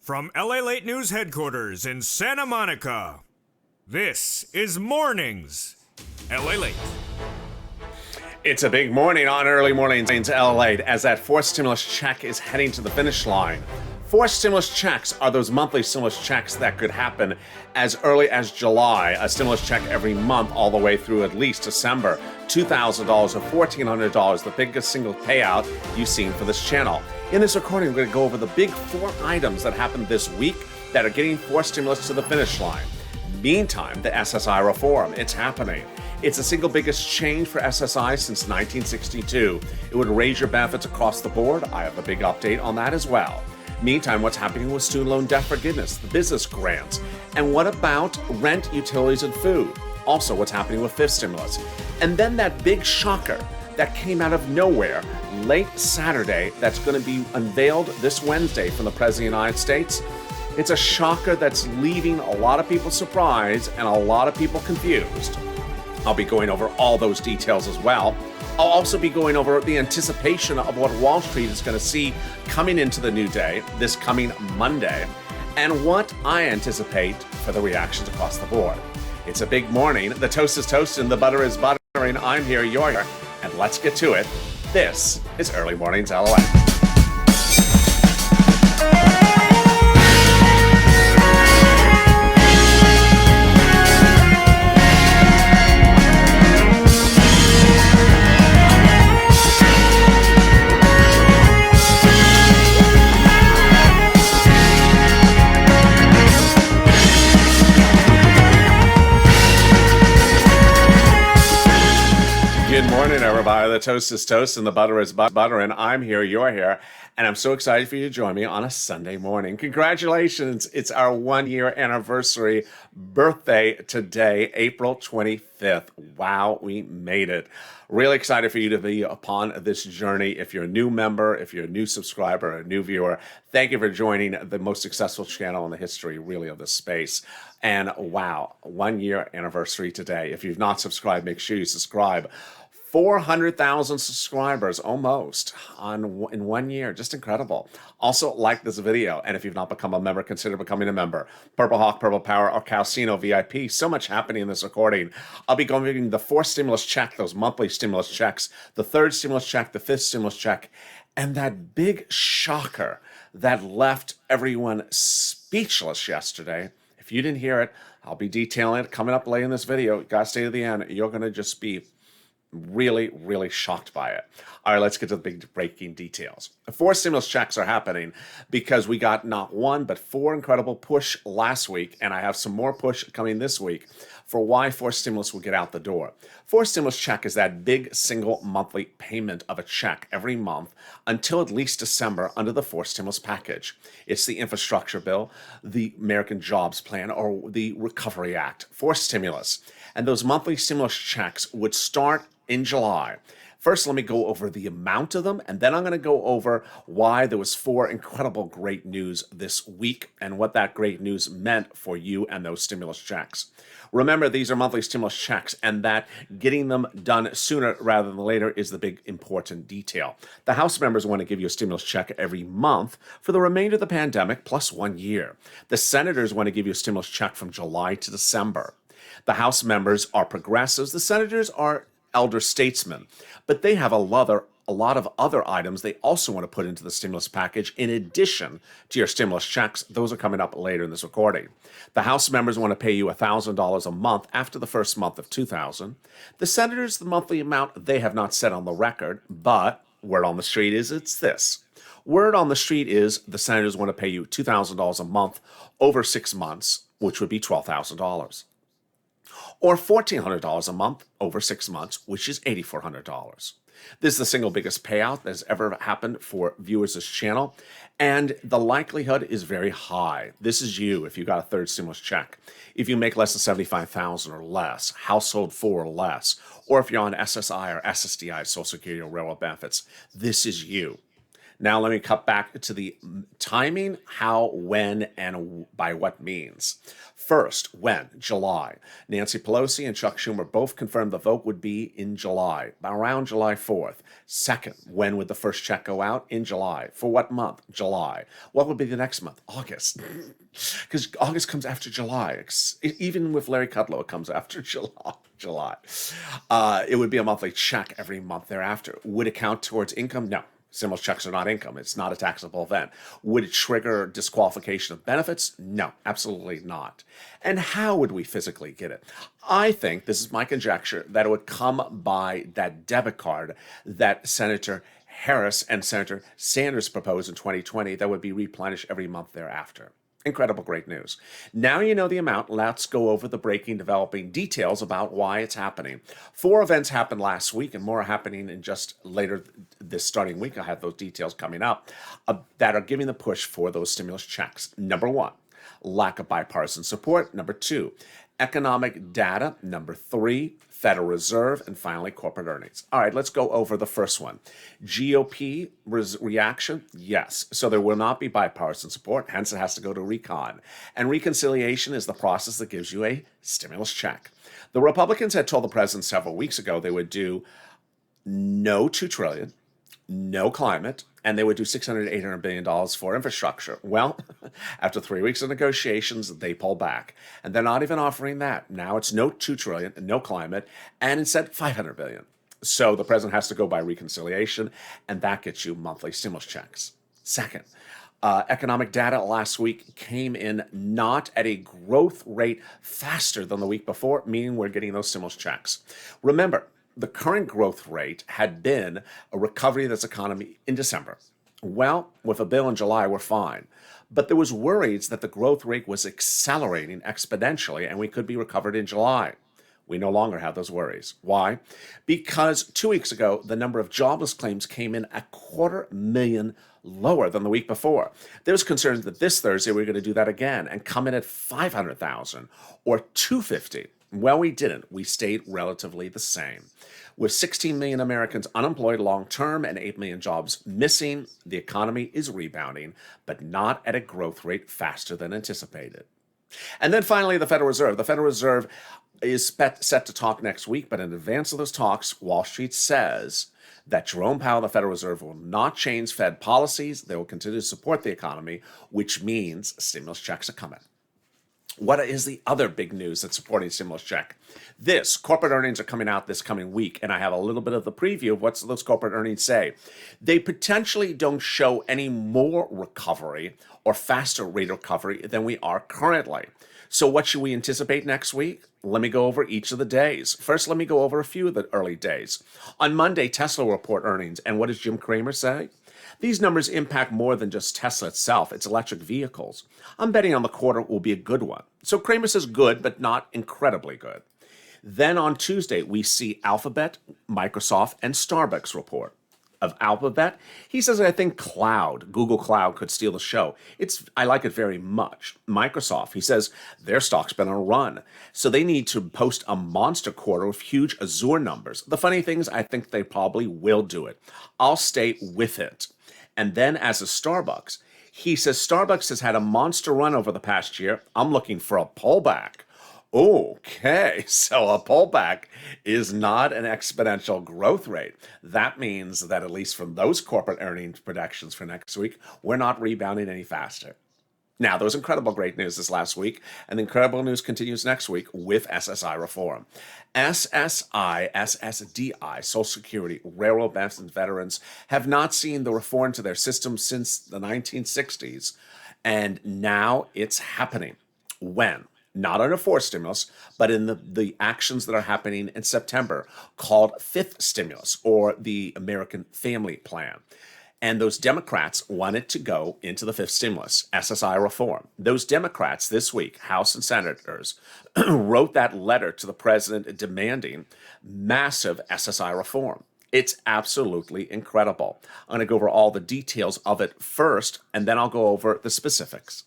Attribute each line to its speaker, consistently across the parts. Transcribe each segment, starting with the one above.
Speaker 1: From LALATE News Headquarters in Santa Monica, this is Mornings LALATE.
Speaker 2: It's a big morning on early mornings in LALATE as that fourth stimulus check is heading to the finish line. Four stimulus checks are those monthly stimulus checks that could happen as early as July, a stimulus check every month all the way through at least December. $2,000 or $1,400, the biggest single payout you've seen for this channel. In this recording, we're going to go over the big four items that happened this week that are getting four stimulus to the finish line. Meantime, the SSI reform, it's happening. It's the single biggest change for SSI since 1962. It would raise your benefits across the board. I have a big update on that as well. Meantime, what's happening with student loan debt forgiveness, the business grants, and what about rent, utilities, and food? Also, what's happening with fifth stimulus. And then that big shocker that came out of nowhere late Saturday that's going to be unveiled this Wednesday from the President of the United States. It's a shocker that's leaving a lot of people surprised and a lot of people confused. I'll be going over all those details as well. I'll also be going over the anticipation of what Wall Street is going to see coming into the new day, this coming Monday, and what I anticipate for the reactions across the board. It's a big morning. The toast is toasting, the butter is buttering. I'm here, you're here, and let's get to it. This is Early Mornings LALATE. Good morning, everybody. The toast is toast and the butter is butter, and I'm here, you're here, and I'm so excited for you to join me on a Sunday morning. Congratulations. It's our 1-year anniversary birthday today, April 25th. Wow, we made it. Really excited for you to be upon this journey. If you're a new member, if you're a new subscriber, a new viewer, thank you for joining the most successful channel in the history, really, of this space. And wow, 1-year anniversary today. If you've not subscribed, make sure you subscribe. 400,000 subscribers almost in 1 year. Just incredible. Also, like this video. And if you've not become a member, consider becoming a member. Purple Hawk, Purple Power, or Calcino VIP. So much happening in this recording. I'll be going the fourth stimulus check, those monthly stimulus checks, the third stimulus check, the fifth stimulus check, and that big shocker that left everyone speechless yesterday. If you didn't hear it, I'll be detailing it coming up later in this video. You gotta stay to the end. You're gonna just be really, really shocked by it. All right, let's get to the big breaking details. Four stimulus checks are happening because we got not one, but four incredible push last week, and I have some more push coming this week for why four stimulus will get out the door. Four stimulus check is that big single monthly payment of a check every month until at least December under the four stimulus package. It's the infrastructure bill, the American Jobs Plan, or the Recovery Act. Four stimulus. And those monthly stimulus checks would start in July. First, let me go over the amount of them, and then I'm going to go over why there was four incredible great news this week and what that great news meant for you and those stimulus checks. Remember, these are monthly stimulus checks, and that getting them done sooner rather than later is the big important detail. The House members want to give you a stimulus check every month for the remainder of the pandemic plus 1 year. The senators want to give you a stimulus check from July to December. The House members are progressives. The senators are elder statesmen, but they have a lot of other items they also want to put into the stimulus package in addition to your stimulus checks. Those are coming up later in this recording. The House members want to pay you $1,000 a month after the first month of $2,000. The senators, the monthly amount they have not said on the record, but word on the street is it's this. Word on the street is the senators want to pay you $2,000 a month over 6 months, which would be $12,000. Or $1,400 a month over 6 months, which is $8,400. This is the single biggest payout that has ever happened for viewers of this channel, and the likelihood is very high. This is you if you got a third stimulus check. If you make less than $75,000 or less, household 4 or less, or if you're on SSI or SSDI, Social Security or Railroad benefits, this is you. Now let me cut back to the timing, how, when, and by what means. First, when? July. Nancy Pelosi and Chuck Schumer both confirmed the vote would be in July, around July 4th. Second, when would the first check go out? In July. For what month? July. What would be the next month? August. Because August comes after July. Even with Larry Kudlow, it comes after July. It would be a monthly check every month thereafter. Would it count towards income? No. Stimulus checks are not income. It's not a taxable event. Would it trigger disqualification of benefits? No, absolutely not. And how would we physically get it? I think, this is my conjecture, that it would come by that debit card that Senator Harris and Senator Sanders proposed in 2020 that would be replenished every month thereafter. Incredible, great news. Now you know the amount. Let's go over the breaking, developing details about why it's happening. 4 events happened last week, and more are happening in just later this starting week. I have those details coming up that are giving the push for those stimulus checks. Number 1, lack of bipartisan support. Number 2, economic data. Number 3, Federal Reserve, and finally, corporate earnings. All right, let's go over the first one. GOP reaction, yes. So there will not be bipartisan support, hence it has to go to recon. And reconciliation is the process that gives you a stimulus check. The Republicans had told the president several weeks ago they would do no $2 trillion, no climate, and they would do $600 to $800 billion for infrastructure. Well, after 3 weeks of negotiations, they pull back. And they're not even offering that. Now it's no $2 trillion, no climate, and instead $500 billion. So the president has to go by reconciliation, and that gets you monthly stimulus checks. Second, economic data last week came in not at a growth rate faster than the week before, meaning we're getting those stimulus checks. Remember, the current growth rate had been a recovery of this economy in December. Well, with a bill in July, we're fine. But there was worries that the growth rate was accelerating exponentially and we could be recovered in July. We no longer have those worries. Why? Because 2 weeks ago, the number of jobless claims came in 250,000 lower than the week before. There was concern that this Thursday we're going to do that again and come in at 500,000 or 250. Well, we didn't. We stayed relatively the same. With 16 million Americans unemployed long-term and 8 million jobs missing, the economy is rebounding, but not at a growth rate faster than anticipated. And then finally, the Federal Reserve. The Federal Reserve is set to talk next week, but in advance of those talks, Wall Street says that Jerome Powell, the Federal Reserve, will not change Fed policies. They will continue to support the economy, which means stimulus checks are coming. What is the other big news that's supporting stimulus check? Corporate earnings are coming out this coming week, and I have a little bit of the preview of what those corporate earnings say. They potentially don't show any more recovery or faster rate of recovery than we are currently. So what should we anticipate next week? Let me go over each of the days. First, let me go over a few of the early days. On Monday, Tesla will report earnings, and what does Jim Cramer say? These numbers impact more than just Tesla itself, it's electric vehicles. I'm betting on the quarter will be a good one. So Cramer says good, but not incredibly good. Then on Tuesday, we see Alphabet, Microsoft, and Starbucks report. Of Alphabet, he says, I think Google Cloud could steal the show. I like it very much. Microsoft, he says, their stock's been on a run. So they need to post a monster quarter with huge Azure numbers. The funny thing is, I think they probably will do it. I'll stay with it. And then as a Starbucks, he says Starbucks has had a monster run over the past year. I'm looking for a pullback. Okay, so a pullback is not an exponential growth rate. That means that at least from those corporate earnings projections for next week, we're not rebounding any faster. Now, there was incredible great news this last week, and the incredible news continues next week with SSI reform. SSI, SSDI, Social Security, railroad benefits, and veterans have not seen the reform to their system since the 1960s, and now it's happening. When? Not under fourth stimulus, but in the actions that are happening in September, called fifth stimulus, or the American Family Plan. And those Democrats wanted to go into the fifth stimulus, SSI reform. Those Democrats this week, House and senators, wrote that letter to the president demanding massive SSI reform. It's absolutely incredible. I'm going to go over all the details of it first, and then I'll go over the specifics.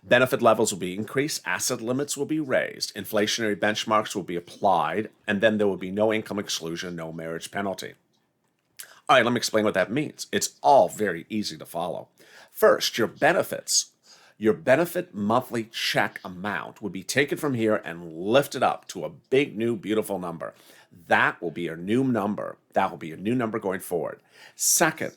Speaker 2: Benefit levels will be increased, asset limits will be raised, inflationary benchmarks will be applied, and then there will be no income exclusion, no marriage penalty. All right, let me explain what that means. It's all very easy to follow. First, your benefits. Your benefit monthly check amount would be taken from here and lifted up to a big, new, beautiful number. That will be your new number. That will be your new number going forward. Second,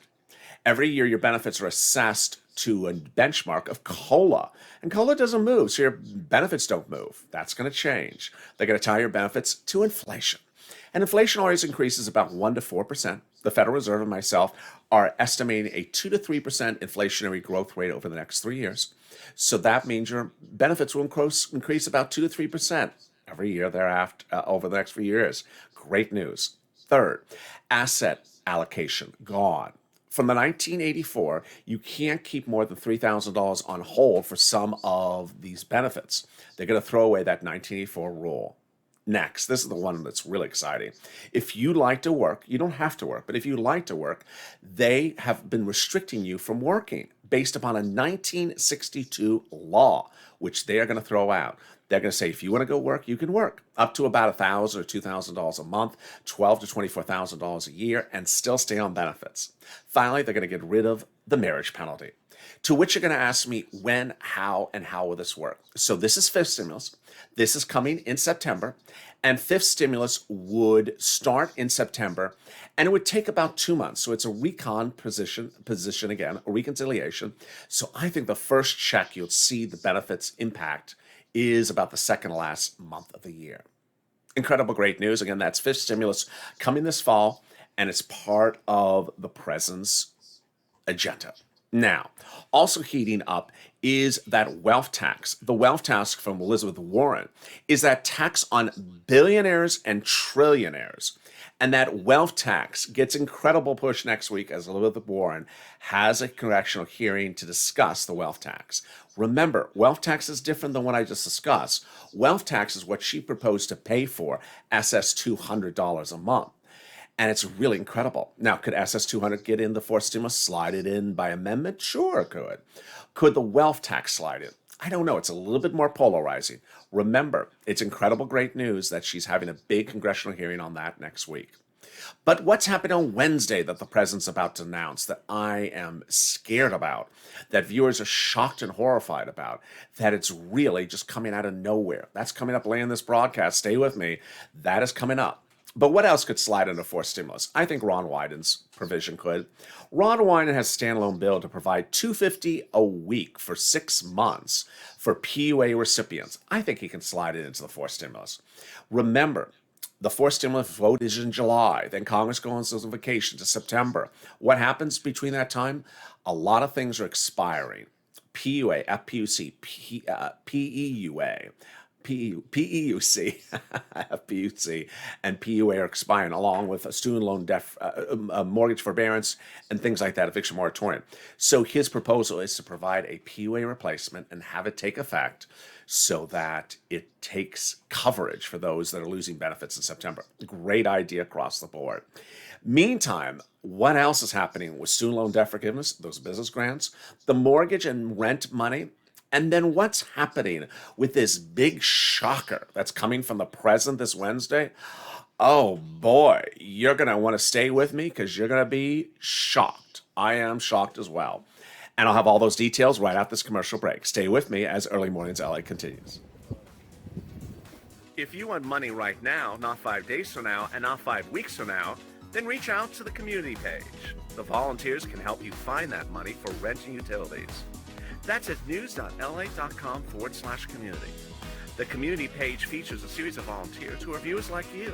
Speaker 2: every year your benefits are assessed to a benchmark of COLA. And COLA doesn't move, so your benefits don't move. That's going to change. They're going to tie your benefits to inflation. And inflation always increases about 1% to 4%. The Federal Reserve and myself are estimating a 2 to 3% inflationary growth rate over the next 3 years. So that means your benefits will increase about 2 to 3% every year thereafter over the next few years. Great news. Third, asset allocation gone. From the 1984, you can't keep more than $3,000 on hold for some of these benefits. They're going to throw away that 1984 rule. Next, this is the one that's really exciting. If you like to work, you don't have to work, but if you like to work, they have been restricting you from working based upon a 1962 law, which they are going to throw out. They're going to say, if you want to go work, you can work up to about $1,000 or $2,000 a month, $12,000 to $24,000 a year, and still stay on benefits. Finally, they're going to get rid of the marriage penalty. To which you're going to ask me when, how, and how will this work? So this is fifth stimulus. This is coming in September, and fifth stimulus would start in September, and it would take about 2 months. So it's a recon position again, a reconciliation. So I think the first check you'll see the benefits impact is about the second to last month of the year. Incredible, great news. Again, that's fifth stimulus coming this fall, and it's part of the president's agenda. Now, also heating up is that wealth tax. The wealth tax from Elizabeth Warren is that tax on billionaires and trillionaires. And that wealth tax gets incredible push next week as Elizabeth Warren has a congressional hearing to discuss the wealth tax. Remember, wealth tax is different than what I just discussed. Wealth tax is what she proposed to pay for SS $200 a month. And it's really incredible. Now, could SS 200 get in the fourth stimulus, slide it in by amendment? Sure, it could. Could the wealth tax slide in? I don't know. It's a little bit more polarizing. Remember, it's incredible, great news that she's having a big congressional hearing on that next week. But what's happening on Wednesday that the president's about to announce that I am scared about, that viewers are shocked and horrified about, that it's really just coming out of nowhere? That's coming up later in this broadcast. Stay with me. That is coming up. But what else could slide into fourth stimulus? I think Ron Wyden's provision could. Ron Wyden has a standalone bill to provide $250 a week for 6 months for PUA recipients. I think he can slide it into the fourth stimulus. Remember, the fourth stimulus vote is in July. Then Congress goes on vacation to September. What happens between that time? A lot of things are expiring. PUA, FPUC, PEUA. PEUC, FPUC, and PUA are expiring, along with a student loan debt, mortgage forbearance, and things like that, eviction moratorium. So his proposal is to provide a PUA replacement and have it take effect so that it takes coverage for those that are losing benefits in September. Great idea across the board. Meantime, what else is happening with student loan debt forgiveness, those business grants, the mortgage and rent money? And then what's happening with this big shocker that's coming from the president this Wednesday? Oh boy, you're going to want to stay with me because you're going to be shocked. I am shocked as well. And I'll have all those details right after this commercial break. Stay with me as Early Mornings LA continues. If you want money right now, not 5 days from now, and not 5 weeks from now, then reach out to the community page. The volunteers can help you find that money for rent and utilities. That's at news.la.com/community. The community page features a series of volunteers who are viewers like you.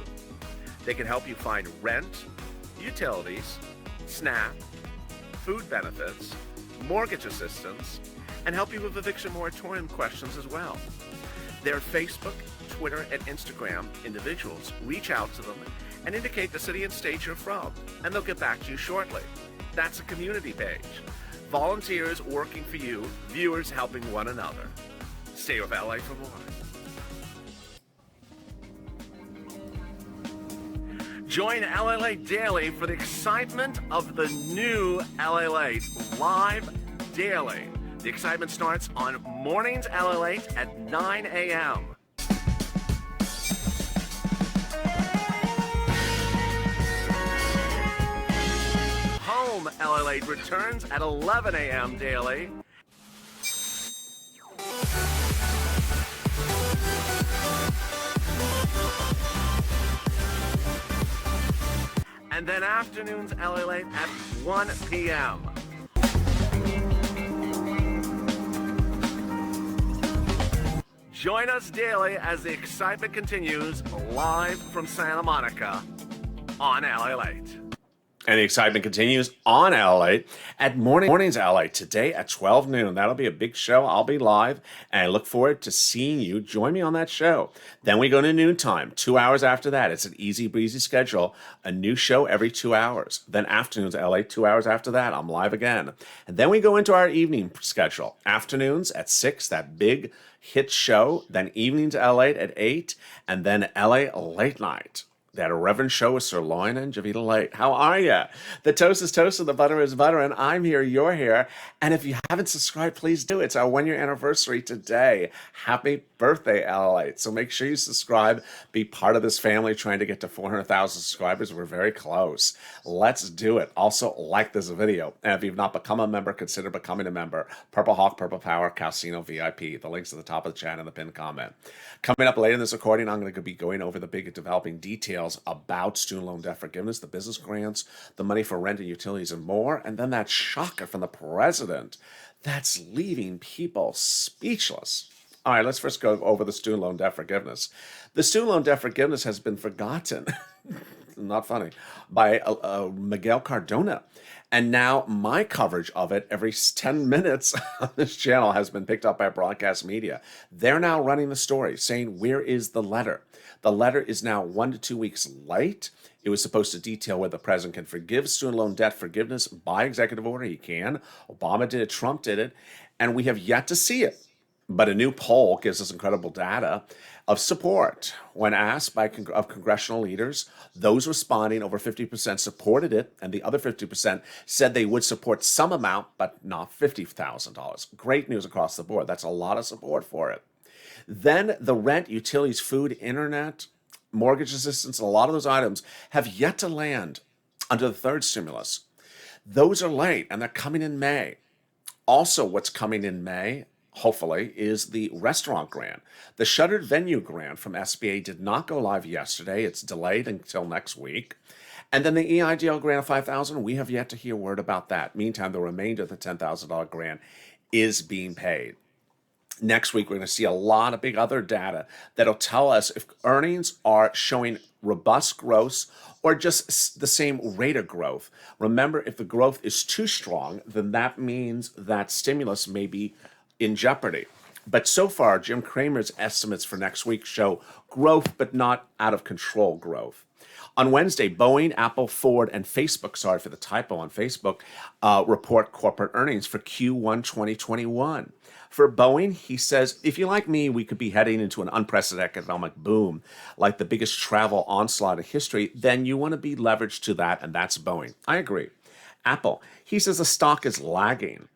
Speaker 2: They can help you find rent, utilities, SNAP, food benefits, mortgage assistance, and help you with eviction moratorium questions as well. Their Facebook, Twitter, and Instagram individuals reach out to them and indicate the city and state you're from, and they'll get back to you shortly. That's a community page. Volunteers working for you, viewers helping one another. Stay with LA for more. Join LALATE Daily for the excitement of the new LALATE live daily. The excitement starts on Mornings LALATE at 9 a.m. home. LALATE returns at 11 a.m. daily. And then afternoons LALATE at 1 p.m. Join us daily as the excitement continues live from Santa Monica on LALATE. And the excitement continues on LALATE at Mornings LALATE today at 12 noon. That'll be a big show. I'll be live, and I look forward to seeing you. Join me on that show. Then we go to noontime. 2 hours after that, it's an easy breezy schedule. A new show every 2 hours. Then afternoons LALATE, 2 hours after that, I'm live again. And then we go into our evening schedule. Afternoons at 6, that big hit show. Then evenings LALATE at 8, and then LA Late Night. That irreverent show with Sirloin and Javita Late. How are you? The toast is toast and the butter is butter, and I'm here, you're here. And if you haven't subscribed, please do. It's our 1 year anniversary today. Happy birthday, LALATE. So make sure you subscribe. Be part of this family trying to get to 400,000 subscribers. We're very close. Let's do it. Also, like this video. And if you've not become a member, consider becoming a member. Purple Hawk, Purple Power, Calcino VIP. The link's at the top of the chat and the pinned comment. Coming up later in this recording, I'm going to be going over the big developing details about student loan debt forgiveness, the business grants, the money for rent and utilities, and more. And then that shocker from the president that's leaving people speechless. All right, let's first go over the student loan debt forgiveness. The student loan debt forgiveness has been forgotten, not funny, by Miguel Cardona. And now my coverage of it every 10 minutes on this channel has been picked up by broadcast media. They're now running the story, saying, where is the letter? The letter is now 1 to 2 weeks late. It was supposed to detail whether the president can forgive student loan debt forgiveness by executive order. He can. Obama did it. Trump did it. And we have yet to see it. But a new poll gives us incredible data of support. When asked by congressional leaders, those responding, over 50% supported it, and the other 50% said they would support some amount, but not $50,000. Great news across the board. That's a lot of support for it. Then the rent, utilities, food, internet, mortgage assistance, a lot of those items have yet to land under the third stimulus. Those are late, and they're coming in May. Also, what's coming in May, hopefully, is the restaurant grant. The shuttered venue grant from SBA did not go live yesterday. It's delayed until next week. And then the EIDL grant of $5,000, we have yet to hear word about that. Meantime, the remainder of the $10,000 grant is being paid. Next week, we're going to see a lot of big other data that'll tell us if earnings are showing robust growth or just the same rate of growth. Remember, if the growth is too strong, then that means that stimulus may be in jeopardy. But so far, Jim Cramer's estimates for next week show growth, but not out of control growth. On Wednesday, Boeing, Apple, Ford, and Facebook, sorry for the typo on Facebook, report corporate earnings for Q1 2021. For Boeing, he says, if you're like me, we could be heading into an unprecedented economic boom, like the biggest travel onslaught in history, then you want to be leveraged to that, and that's Boeing. I agree. Apple, he says the stock is lagging.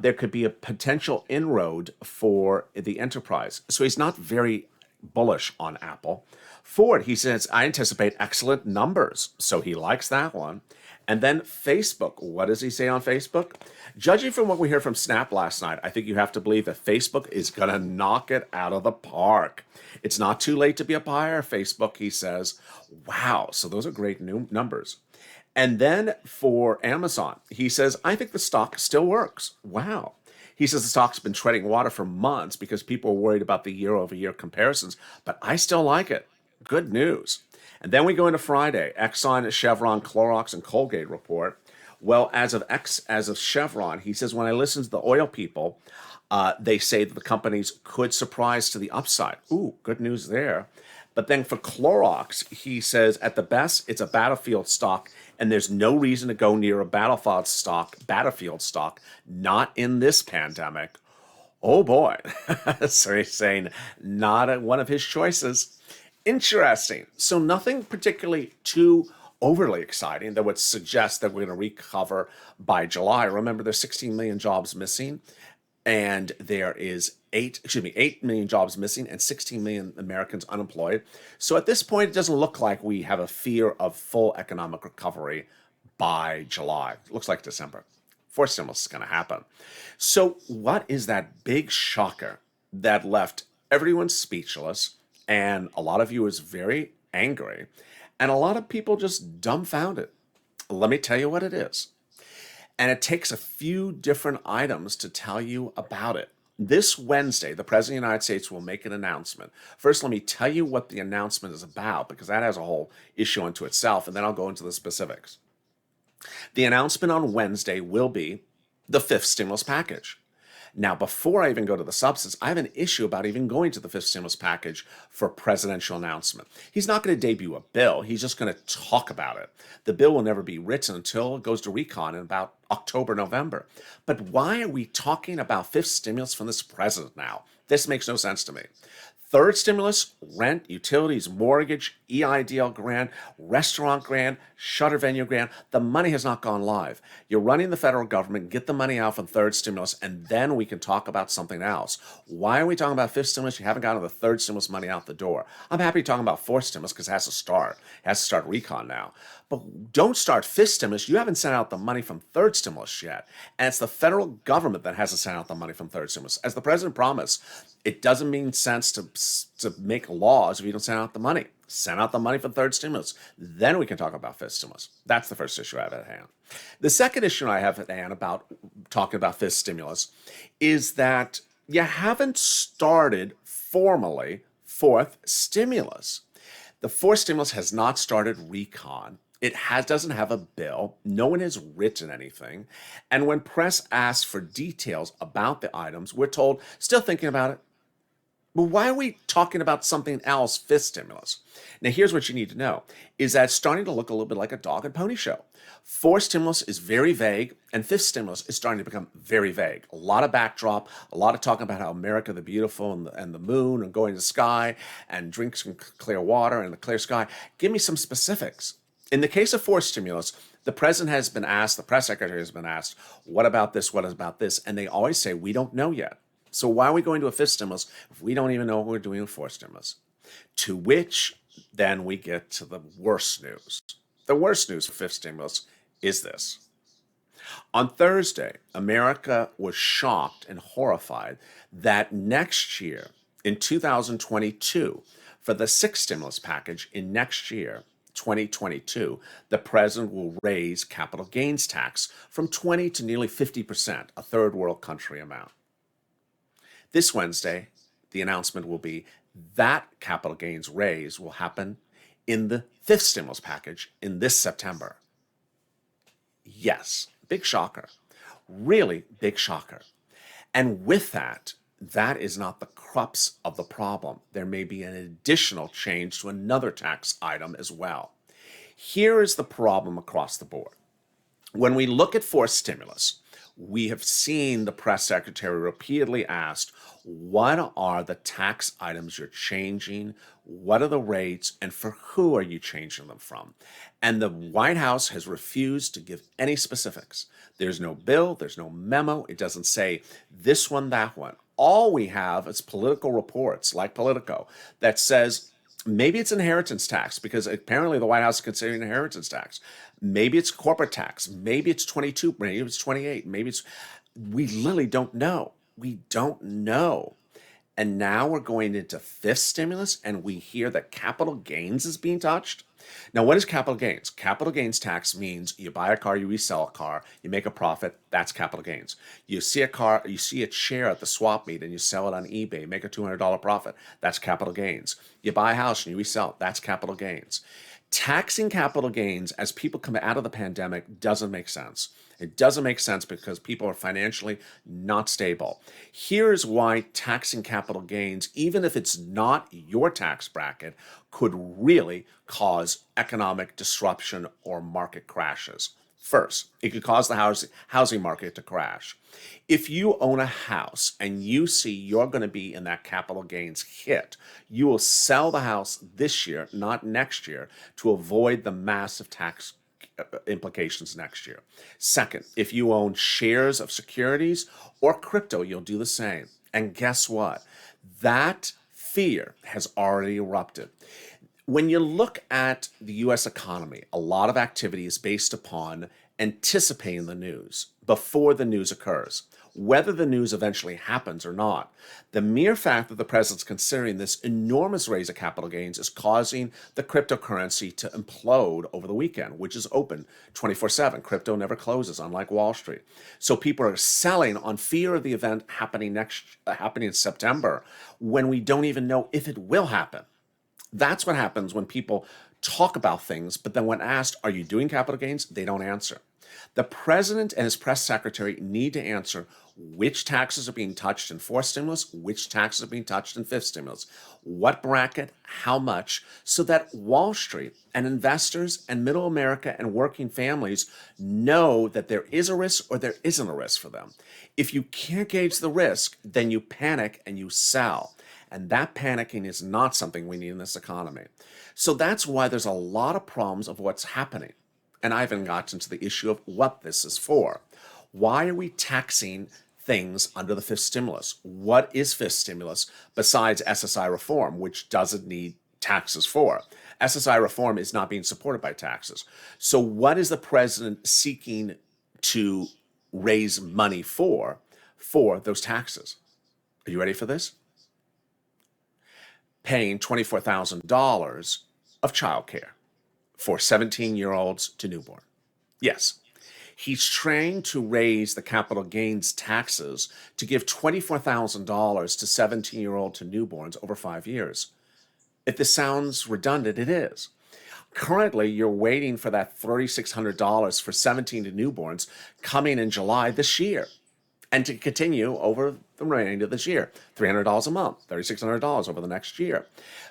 Speaker 2: There could be a potential inroad for the enterprise. So he's not very bullish on Apple. Ford, he says, I anticipate excellent numbers. So he likes that one. And then Facebook, what does he say on Facebook? Judging from what we heard from Snap last night, I think you have to believe that Facebook is going to knock it out of the park. It's not too late to be a buyer, Facebook, he says. Wow, so those are great new numbers. And then for Amazon, he says, I think the stock still works. Wow. He says the stock's been treading water for months because people are worried about the year-over-year comparisons, but I still like it. Good news. And then we go into Friday, Exxon, Chevron, Clorox, and Colgate report. Well, as of Chevron, he says, when I listen to the oil people, they say that the companies could surprise to the upside. Ooh, good news there. But then for Clorox, he says, at the best, it's a battlefield stock, and there's no reason to go near a battlefield stock, not in this pandemic. Oh boy. So he's saying not one of his choices. Interesting. So nothing particularly too overly exciting that would suggest that we're going to recover by July. Remember, there's 16 million jobs missing, and there is 8 million jobs missing and 16 million Americans unemployed. So at this point, it doesn't look like we have a fear of full economic recovery by July. It looks like December. Fourth stimulus is going to happen. So what is that big shocker that left everyone speechless, and a lot of viewers very angry, and a lot of people just dumbfounded? Let me tell you what it is. And it takes a few different items to tell you about it. This Wednesday, the President of the United States will make an announcement. First, let me tell you what the announcement is about, because that has a whole issue unto itself, and then I'll go into the specifics. The announcement on Wednesday will be the fifth stimulus package. Now, before I even go to the substance, I have an issue about even going to the fifth stimulus package for presidential announcement. He's not going to debut a bill. He's just going to talk about it. The bill will never be written until it goes to recon in about October, November. But why are we talking about fifth stimulus from this president now? This makes no sense to me. Third stimulus, rent, utilities, mortgage, EIDL grant, restaurant grant, shutter venue grant. The money has not gone live. You're running the federal government, get the money out from third stimulus, and then we can talk about something else. Why are we talking about fifth stimulus? You haven't gotten the third stimulus money out the door. I'm happy talking about fourth stimulus because it has to start. It has to start recon now. But don't start fifth stimulus. You haven't sent out the money from third stimulus yet. And it's the federal government that hasn't sent out the money from third stimulus. As the president promised, it doesn't mean sense to make laws if you don't send out the money. Send out the money for third stimulus. Then we can talk about fifth stimulus. That's the first issue I have at hand. The second issue I have at hand about talking about fifth stimulus is that you haven't started formally fourth stimulus. The fourth stimulus has not started recon. It doesn't have a bill. No one has written anything. And when press asks for details about the items, we're told, still thinking about it. But why are we talking about something else, fifth stimulus? Now, here's what you need to know, is that it's starting to look a little bit like a dog and pony show. Fourth stimulus is very vague, and fifth stimulus is starting to become very vague. A lot of backdrop, a lot of talking about how America the beautiful and the moon and going to the sky and drink some clear water and the clear sky. Give me some specifics. In the case of fourth stimulus, the president has been asked, the press secretary has been asked, what about this, what about this? And they always say, we don't know yet. So why are we going to a fifth stimulus if we don't even know what we're doing with fourth stimulus? To which then we get to the worst news. The worst news for fifth stimulus is this. On Thursday, America was shocked and horrified that next year, in 2022, for the sixth stimulus package in next year, 2022, the president will raise capital gains tax from 20 to nearly 50%, a third world country amount. This Wednesday, the announcement will be that capital gains raise will happen in the fifth stimulus package in this September. Yes, big shocker. Really big shocker. And with that, that is not the crux of the problem. There may be an additional change to another tax item as well. Here is the problem across the board. When we look at fourth stimulus, we have seen the press secretary repeatedly asked, what are the tax items you're changing? What are the rates? And for who are you changing them from? And the White House has refused to give any specifics. There's no bill, there's no memo. It doesn't say this one, that one. All we have is political reports like Politico that says maybe it's inheritance tax because apparently the White House is considering inheritance tax. Maybe it's corporate tax. Maybe it's 22, maybe it's 28, we literally don't know. We don't know. And now we're going into fifth stimulus and we hear that capital gains is being touched. Now, what is capital gains? Capital gains tax means you buy a car, you resell a car, you make a profit, that's capital gains. You see a car, you see a chair at the swap meet and you sell it on eBay, make a $200 profit, that's capital gains. You buy a house and you resell it, that's capital gains. Taxing capital gains as people come out of the pandemic doesn't make sense. It doesn't make sense because people are financially not stable. Here's why taxing capital gains, even if it's not your tax bracket, could really cause economic disruption or market crashes. First, it could cause the housing market to crash. If you own a house and you see you're going to be in that capital gains hit, you will sell the house this year, not next year, to avoid the massive tax implications next year. Second, if you own shares of securities or crypto, you'll do the same. And guess what? That fear has already erupted. When you look at the US economy, a lot of activity is based upon anticipating the news before the news occurs, whether the news eventually happens or not. The mere fact that the president's considering this enormous raise of capital gains is causing the cryptocurrency to implode over the weekend, which is open 24/7. Crypto never closes, unlike Wall Street. So people are selling on fear of the event happening happening in September, when we don't even know if it will happen. That's what happens when people talk about things, but then when asked, are you doing capital gains? They don't answer. The president and his press secretary need to answer which taxes are being touched in fourth stimulus, which taxes are being touched in fifth stimulus, what bracket, how much, so that Wall Street and investors and middle America and working families know that there is a risk or there isn't a risk for them. If you can't gauge the risk, then you panic and you sell. And that panicking is not something we need in this economy. So that's why there's a lot of problems of what's happening. And I haven't gotten to the issue of what this is for. Why are we taxing things under the fifth stimulus? What is fifth stimulus besides SSI reform, which doesn't need taxes for? SSI reform is not being supported by taxes. So what is the president seeking to raise money for those taxes? Are you ready for this? Paying $24,000 of childcare for 17-year-olds to newborn. Yes, he's trying to raise the capital gains taxes to give $24,000 to 17-year-old to newborns over 5 years. If this sounds redundant, it is. Currently, you're waiting for that $3,600 for 17 to newborns coming in July this year, and to continue over the remainder of this year. $300 a month, $3,600 over the next year.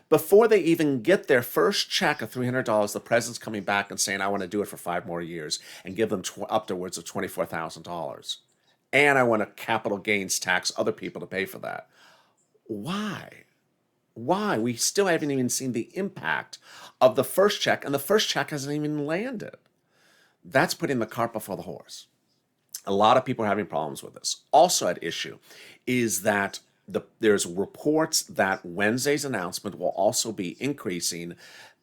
Speaker 2: Before they even get their first check of $300, the president's coming back and saying, I want to do it for 5 more years and give them upwards of $24,000. And I want to capital gains tax other people to pay for that. Why? Why? We still haven't even seen the impact of the first check, and the first check hasn't even landed. That's putting the cart before the horse. A lot of people are having problems with this. Also at issue is that there's reports that Wednesday's announcement will also be increasing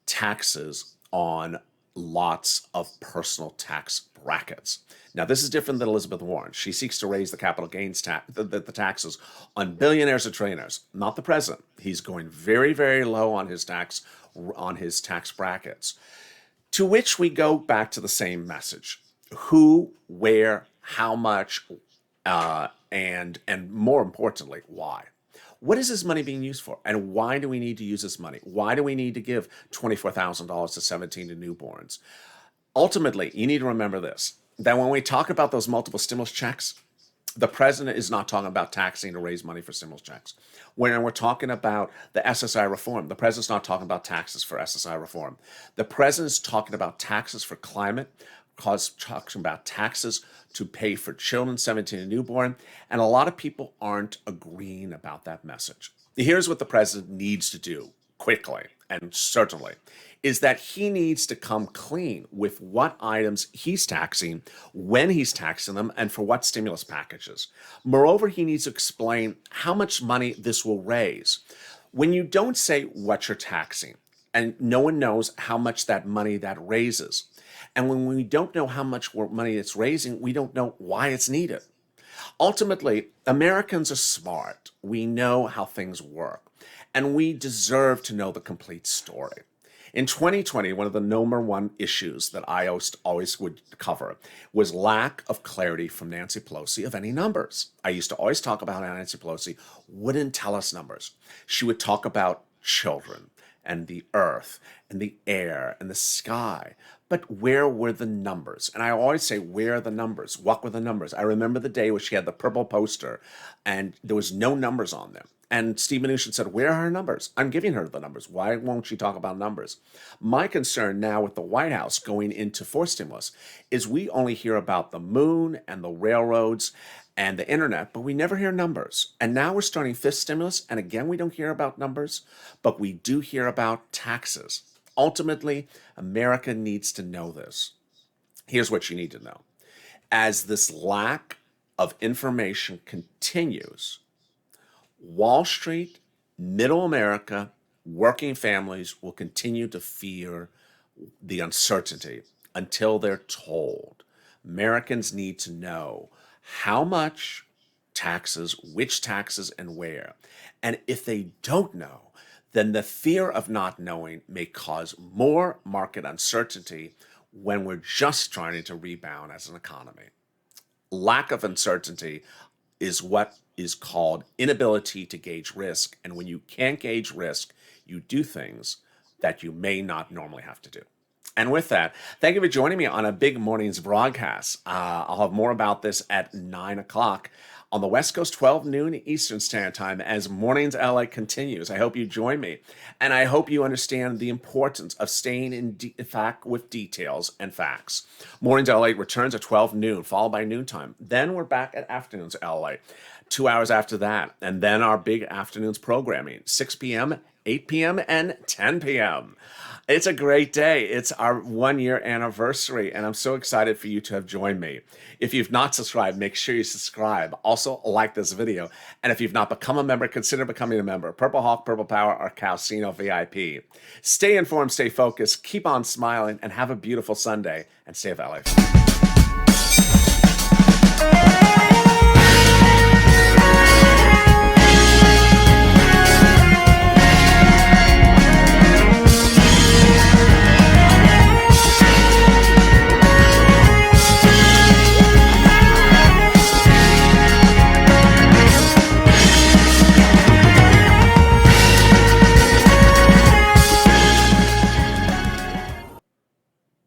Speaker 2: taxes on lots of personal tax brackets. Now, this is different than Elizabeth Warren. She seeks to raise the capital gains tax, the taxes on billionaires and trillionaires, not the president. He's going very, very low on his tax brackets. To which we go back to the same message: who, where, how much, and more importantly, why? What is this money being used for? And why do we need to use this money? Why do we need to give $24,000 to 17 to newborns? Ultimately, you need to remember this, that when we talk about those multiple stimulus checks, the president is not talking about taxing to raise money for stimulus checks. When we're talking about the SSI reform, the president's not talking about taxes for SSI reform. The president's talking about taxes for climate, talking about taxes to pay for children 17 and newborn, and a lot of people aren't agreeing about that message. Here's what the president needs to do quickly, and certainly, is that he needs to come clean with what items he's taxing, when he's taxing them, and for what stimulus packages. Moreover, he needs to explain how much money this will raise. When you don't say what you're taxing, and no one knows how much that money that raises, and when we don't know how much money it's raising, we don't know why it's needed. Ultimately, Americans are smart. We know how things work, and we deserve to know the complete story. In 2020, one of the number one issues that I always would cover was lack of clarity from Nancy Pelosi of any numbers. I used to always talk about how Nancy Pelosi wouldn't tell us numbers. She would talk about children and the earth and the air and the sky. But where were the numbers? And I always say, where are the numbers? What were the numbers? I remember the day where she had the purple poster and there was no numbers on them. And Steve Mnuchin said, where are her numbers? I'm giving her the numbers. Why won't she talk about numbers? My concern now with the White House going into fourth stimulus is we only hear about the moon and the railroads and the internet, but we never hear numbers. And now we're starting fifth stimulus, and again, we don't hear about numbers, but we do hear about taxes. Ultimately, America needs to know this. Here's what you need to know. As this lack of information continues, Wall Street, middle America, Working families will continue to fear the uncertainty until they're told. Americans need to know how much taxes, which taxes, and where. And if they don't know, then the fear of not knowing may cause more market uncertainty when we're just trying to rebound as an economy. Lack of uncertainty is what is called inability to gauge risk. And when you can't gauge risk, you do things that you may not normally have to do. And with that, thank you for joining me on a big morning's broadcast. I'll have more about this at 9 o'clock on the West Coast, 12 noon Eastern Standard Time as Mornings LA continues. I hope you join me. And I hope you understand the importance of staying in fact with details and facts. Mornings LA returns at 12 noon, followed by noontime. Then we're back at Afternoons LA, 2 hours after that. And then our big afternoons programming, 6 p.m., 8 p.m., and 10 p.m. It's a great day. It's our 1 year anniversary, and I'm so excited for you to have joined me. If you've not subscribed, make sure you subscribe. Also, like this video. And if you've not become a member, consider becoming a member. Purple Hawk, Purple Power, or Calcino VIP. Stay informed, stay focused, keep on smiling, and have a beautiful Sunday. And stay of LA.